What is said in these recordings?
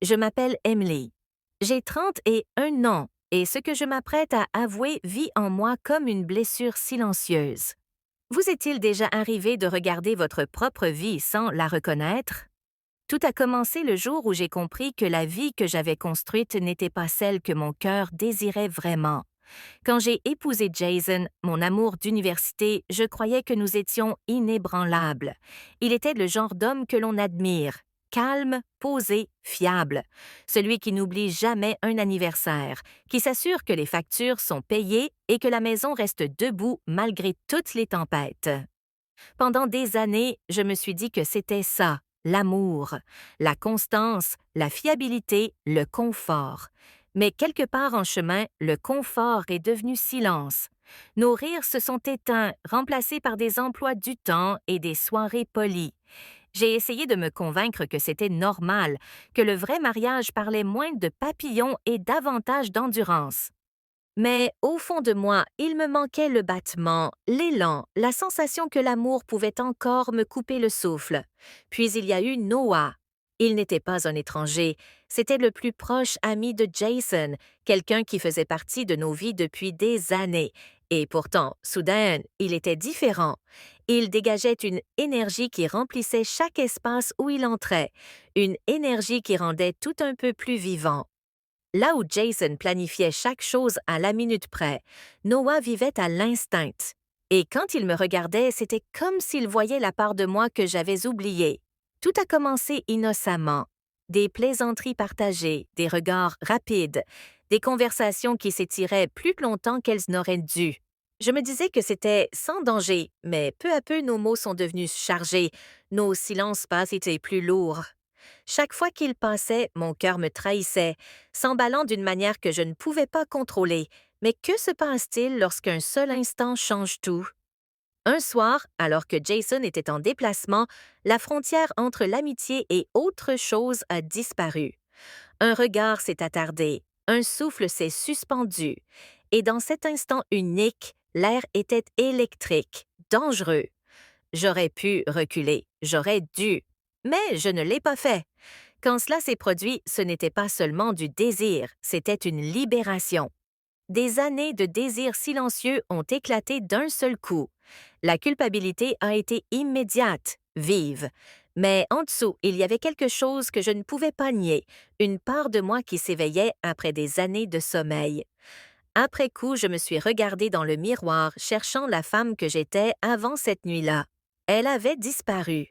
Je m'appelle Emily. J'ai 31 ans et ce que je m'apprête à avouer vit en moi comme une blessure silencieuse. Vous est-il déjà arrivé de regarder votre propre vie sans la reconnaître? Tout a commencé le jour où j'ai compris que la vie que j'avais construite n'était pas celle que mon cœur désirait vraiment. Quand j'ai épousé Jason, mon amour d'université, je croyais que nous étions inébranlables. Il était le genre d'homme que l'on admire, calme, posé, fiable, celui qui n'oublie jamais un anniversaire, qui s'assure que les factures sont payées et que la maison reste debout malgré toutes les tempêtes. Pendant des années, je me suis dit que c'était ça, l'amour, la constance, la fiabilité, le confort. Mais quelque part en chemin, le confort est devenu silence. Nos rires se sont éteints, remplacés par des emplois du temps et des soirées polies. J'ai essayé de me convaincre que c'était normal, que le vrai mariage parlait moins de papillons et davantage d'endurance. Mais au fond de moi, il me manquait le battement, l'élan, la sensation que l'amour pouvait encore me couper le souffle. Puis il y a eu Noah. Il n'était pas un étranger, c'était le plus proche ami de Jason, quelqu'un qui faisait partie de nos vies depuis des années. Et pourtant, soudain, il était différent. Il dégageait une énergie qui remplissait chaque espace où il entrait, une énergie qui rendait tout un peu plus vivant. Là où Jason planifiait chaque chose à la minute près, Noah vivait à l'instinct. Et quand il me regardait, c'était comme s'il voyait la part de moi que j'avais oubliée. Tout a commencé innocemment. Des plaisanteries partagées, des regards rapides, des conversations qui s'étiraient plus longtemps qu'elles n'auraient dû. Je me disais que c'était sans danger, mais peu à peu nos mots sont devenus chargés, nos silences passent étaient plus lourds. Chaque fois qu'il passait, mon cœur me trahissait, s'emballant d'une manière que je ne pouvais pas contrôler. Mais que se passe-t-il lorsqu'un seul instant change tout? Un soir, alors que Jason était en déplacement, la frontière entre l'amitié et autre chose a disparu. Un regard s'est attardé, un souffle s'est suspendu, et dans cet instant unique, l'air était électrique, dangereux. J'aurais pu reculer, j'aurais dû, mais je ne l'ai pas fait. Quand cela s'est produit, ce n'était pas seulement du désir, c'était une libération. Des années de désir silencieux ont éclaté d'un seul coup. La culpabilité a été immédiate, vive. Mais en dessous, il y avait quelque chose que je ne pouvais pas nier, une part de moi qui s'éveillait après des années de sommeil. Après coup, je me suis regardée dans le miroir, cherchant la femme que j'étais avant cette nuit-là. Elle avait disparu.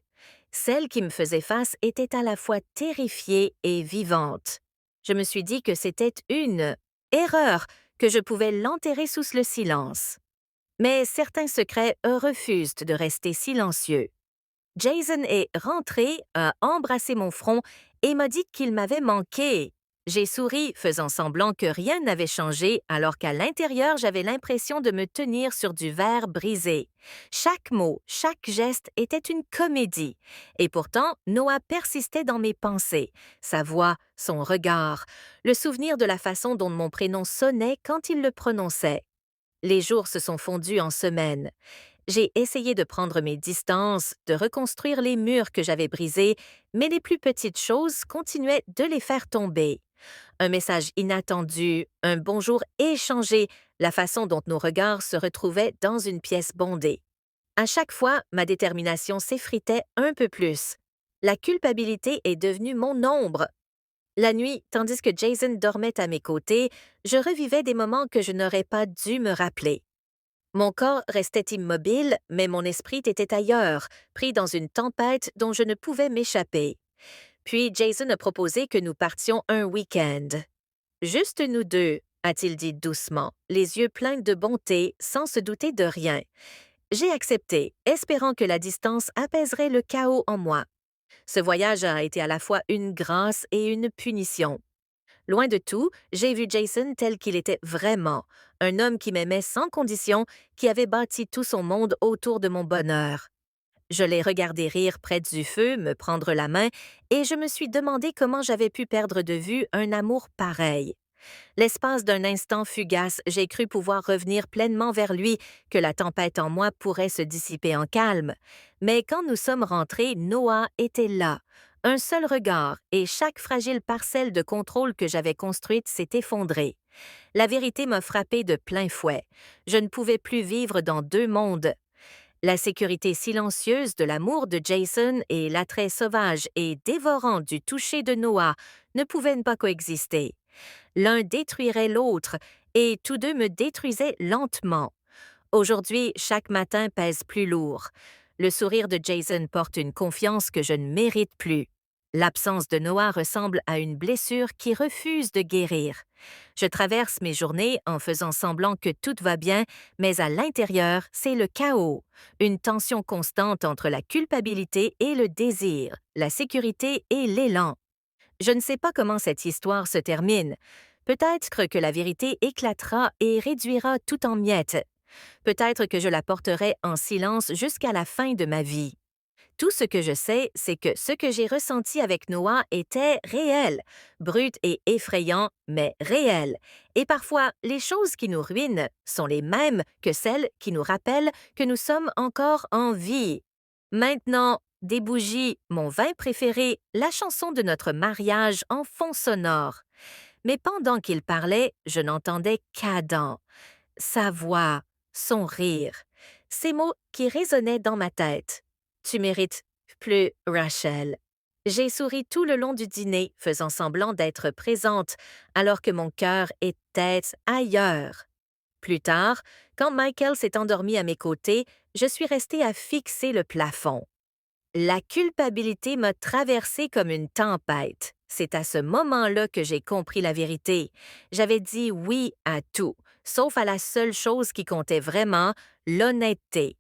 Celle qui me faisait face était à la fois terrifiée et vivante. Je me suis dit que c'était une erreur, que je pouvais l'enterrer sous le silence. Mais certains secrets refusent de rester silencieux. Jason est rentré, a embrassé mon front et m'a dit qu'il m'avait manqué. J'ai souri, faisant semblant que rien n'avait changé, alors qu'à l'intérieur, j'avais l'impression de me tenir sur du verre brisé. Chaque mot, chaque geste était une comédie. Et pourtant, Noah persistait dans mes pensées. Sa voix, son regard, le souvenir de la façon dont mon prénom sonnait quand il le prononçait. Les jours se sont fondus en semaines. J'ai essayé de prendre mes distances, de reconstruire les murs que j'avais brisés, mais les plus petites choses continuaient de les faire tomber. Un message inattendu, un bonjour échangé, la façon dont nos regards se retrouvaient dans une pièce bondée. À chaque fois, ma détermination s'effritait un peu plus. La culpabilité est devenue mon ombre. La nuit, tandis que Jason dormait à mes côtés, je revivais des moments que je n'aurais pas dû me rappeler. Mon corps restait immobile, mais mon esprit était ailleurs, pris dans une tempête dont je ne pouvais m'échapper. Puis Jason a proposé que nous partions un week-end. Juste nous deux, a-t-il dit doucement, les yeux pleins de bonté, sans se douter de rien. J'ai accepté, espérant que la distance apaiserait le chaos en moi. Ce voyage a été à la fois une grâce et une punition. Loin de tout, j'ai vu Jason tel qu'il était vraiment, un homme qui m'aimait sans condition, qui avait bâti tout son monde autour de mon bonheur. Je l'ai regardé rire près du feu, me prendre la main, et je me suis demandé comment j'avais pu perdre de vue un amour pareil. L'espace d'un instant fugace, j'ai cru pouvoir revenir pleinement vers lui, que la tempête en moi pourrait se dissiper en calme. Mais quand nous sommes rentrés, Noah était là, Un seul regard et chaque fragile parcelle de contrôle que j'avais construite s'est effondrée. La vérité m'a frappé de plein fouet. Je ne pouvais plus vivre dans deux mondes. La sécurité silencieuse de l'amour de Jason et l'attrait sauvage et dévorant du toucher de Noah ne pouvaient pas coexister. L'un détruirait l'autre et tous deux me détruisaient lentement. Aujourd'hui, chaque matin pèse plus lourd. Le sourire de Jason porte une confiance que je ne mérite plus. L'absence de Noah ressemble à une blessure qui refuse de guérir. Je traverse mes journées en faisant semblant que tout va bien, mais à l'intérieur, c'est le chaos. Une tension constante entre la culpabilité et le désir, la sécurité et l'élan. Je ne sais pas comment cette histoire se termine. Peut-être que la vérité éclatera et réduira tout en miettes. Peut-être que je la porterai en silence jusqu'à la fin de ma vie. Tout ce que je sais, c'est que ce que j'ai ressenti avec Noah était réel, brut et effrayant, mais réel. Et parfois, les choses qui nous ruinent sont les mêmes que celles qui nous rappellent que nous sommes encore en vie. Maintenant, des bougies, mon vin préféré, la chanson de notre mariage en fond sonore. Mais pendant qu'il parlait, je n'entendais qu'Adam. Sa voix, son rire, ces mots qui résonnaient dans ma tête. Tu mérites plus, Rachel. J'ai souri tout le long du dîner, faisant semblant d'être présente, alors que mon cœur était ailleurs. Plus tard, quand Michael s'est endormi à mes côtés, je suis restée à fixer le plafond. La culpabilité m'a traversée comme une tempête. C'est à ce moment-là que j'ai compris la vérité. J'avais dit oui à tout, sauf à la seule chose qui comptait vraiment, l'honnêteté.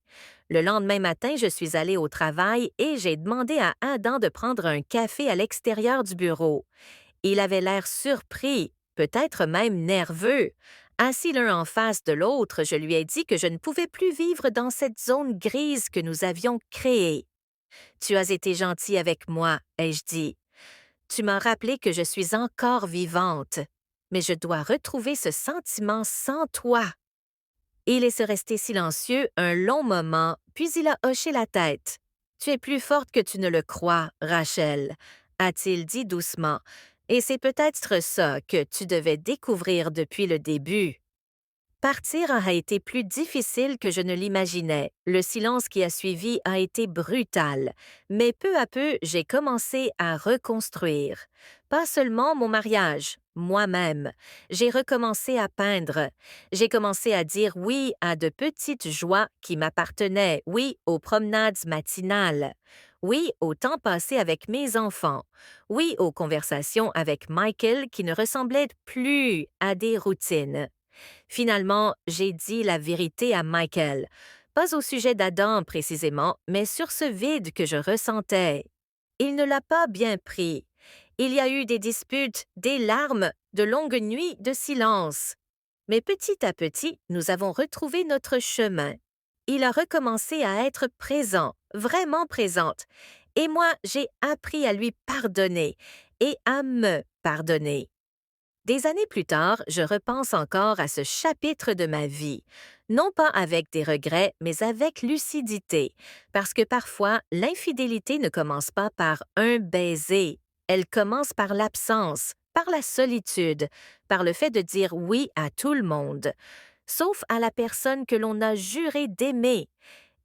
Le lendemain matin, je suis allée au travail et j'ai demandé à Adam de prendre un café à l'extérieur du bureau. Il avait l'air surpris, peut-être même nerveux. Assis l'un en face de l'autre, je lui ai dit que je ne pouvais plus vivre dans cette zone grise que nous avions créée. Tu as été gentil avec moi, ai-je dit. Tu m'as rappelé que je suis encore vivante, mais je dois retrouver ce sentiment sans toi. Il est resté silencieux un long moment, puis il a hoché la tête. Tu es plus forte que tu ne le crois, Rachel, a-t-il dit doucement, et c'est peut-être ça que tu devais découvrir depuis le début. Partir a été plus difficile que je ne l'imaginais. Le silence qui a suivi a été brutal. Mais peu à peu, j'ai commencé à reconstruire. Pas seulement mon mariage, moi-même. J'ai recommencé à peindre. J'ai commencé à dire oui à de petites joies qui m'appartenaient, oui aux promenades matinales, oui au temps passé avec mes enfants, oui aux conversations avec Michael qui ne ressemblaient plus à des routines. Finalement, j'ai dit la vérité à Michael, pas au sujet d'Adam précisément, mais sur ce vide que je ressentais. Il ne l'a pas bien pris. Il y a eu des disputes, des larmes, de longues nuits de silence. Mais petit à petit, nous avons retrouvé notre chemin. Il a recommencé à être présent, vraiment présente, et moi, j'ai appris à lui pardonner et à me pardonner. Des années plus tard, je repense encore à ce chapitre de ma vie, non pas avec des regrets, mais avec lucidité, parce que parfois, l'infidélité ne commence pas par un baiser, elle commence par l'absence, par la solitude, par le fait de dire oui à tout le monde, sauf à la personne que l'on a juré d'aimer.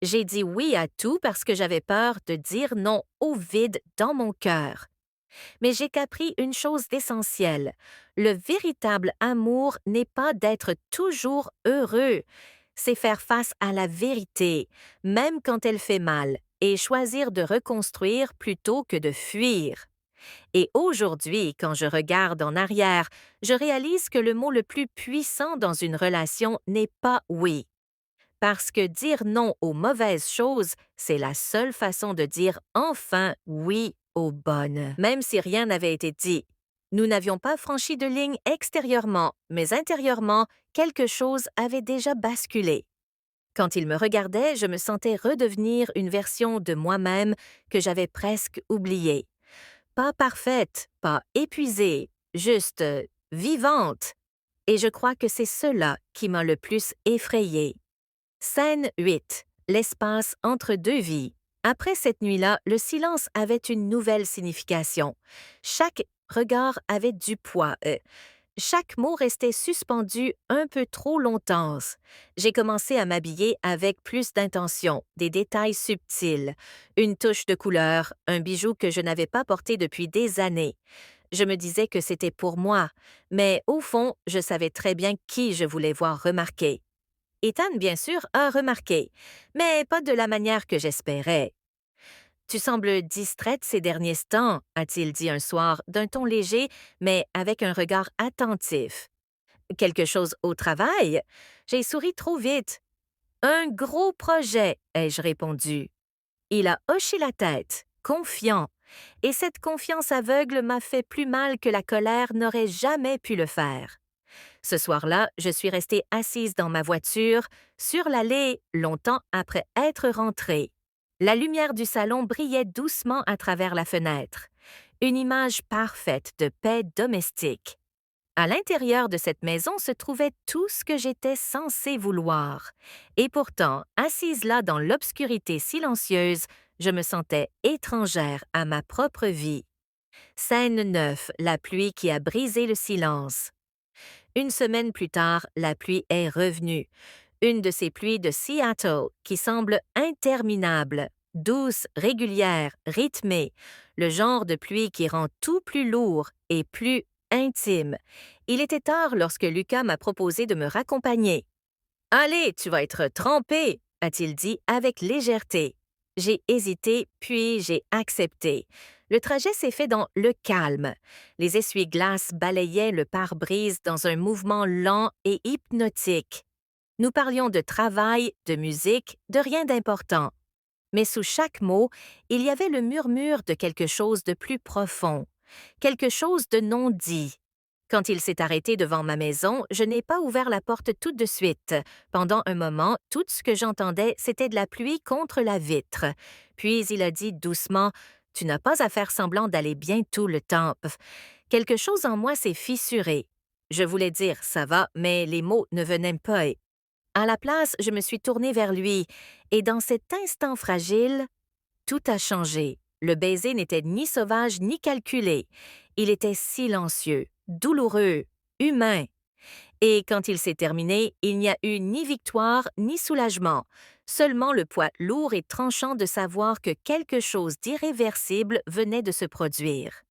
J'ai dit oui à tout parce que j'avais peur de dire non au vide dans mon cœur. Mais j'ai compris une chose d'essentielle. Le véritable amour n'est pas d'être toujours heureux, c'est faire face à la vérité, même quand elle fait mal, et choisir de reconstruire plutôt que de fuir. Et aujourd'hui, quand je regarde en arrière, je réalise que le mot le plus puissant dans une relation n'est pas oui. Parce que dire non aux mauvaises choses, c'est la seule façon de dire enfin oui aux bonnes. Même si rien n'avait été dit. Nous n'avions pas franchi de ligne extérieurement, mais intérieurement, quelque chose avait déjà basculé. Quand il me regardait, je me sentais redevenir une version de moi-même que j'avais presque oubliée. Pas parfaite, pas épuisée, juste vivante. Et je crois que c'est cela qui m'a le plus effrayée. Scène 8. L'espace entre deux vies. Après cette nuit-là, le silence avait une nouvelle signification. Chaque regard avait du poids. Chaque mot restait suspendu un peu trop longtemps. J'ai commencé à m'habiller avec plus d'intention, des détails subtils, une touche de couleur, un bijou que je n'avais pas porté depuis des années. Je me disais que c'était pour moi, mais au fond, je savais très bien qui je voulais voir remarquer. Ethan, bien sûr, a remarqué, mais pas de la manière que j'espérais. Tu sembles distraite ces derniers temps, a-t-il dit un soir d'un ton léger, mais avec un regard attentif. Quelque chose au travail? J'ai souri trop vite. Un gros projet, ai-je répondu. Il a hoché la tête, confiant, et cette confiance aveugle m'a fait plus mal que la colère n'aurait jamais pu le faire. Ce soir-là, je suis restée assise dans ma voiture, sur l'allée, longtemps après être rentrée. La lumière du salon brillait doucement à travers la fenêtre. Une image parfaite de paix domestique. À l'intérieur de cette maison se trouvait tout ce que j'étais censée vouloir. Et pourtant, assise là dans l'obscurité silencieuse, je me sentais étrangère à ma propre vie. Scène 9, la pluie qui a brisé le silence. Une semaine plus tard, la pluie est revenue. Une de ces pluies de Seattle qui semble interminable, douce, régulière, rythmée, le genre de pluie qui rend tout plus lourd et plus intime. Il était tard lorsque Lucas m'a proposé de me raccompagner. Allez, tu vas être trempé, a-t-il dit avec légèreté. J'ai hésité, puis j'ai accepté. Le trajet s'est fait dans le calme. Les essuie-glaces balayaient le pare-brise dans un mouvement lent et hypnotique. Nous parlions de travail, de musique, de rien d'important. Mais sous chaque mot, il y avait le murmure de quelque chose de plus profond, quelque chose de non dit. Quand il s'est arrêté devant ma maison, je n'ai pas ouvert la porte tout de suite. Pendant un moment, tout ce que j'entendais, c'était de la pluie contre la vitre. Puis il a dit doucement, « Tu n'as pas à faire semblant d'aller bien tout le temps. » Quelque chose en moi s'est fissuré. Je voulais dire « ça va », mais les mots ne venaient pas. À la place, je me suis tournée vers lui, et dans cet instant fragile, tout a changé. Le baiser n'était ni sauvage ni calculé. Il était silencieux, douloureux, humain. Et quand il s'est terminé, il n'y a eu ni victoire ni soulagement, seulement le poids lourd et tranchant de savoir que quelque chose d'irréversible venait de se produire.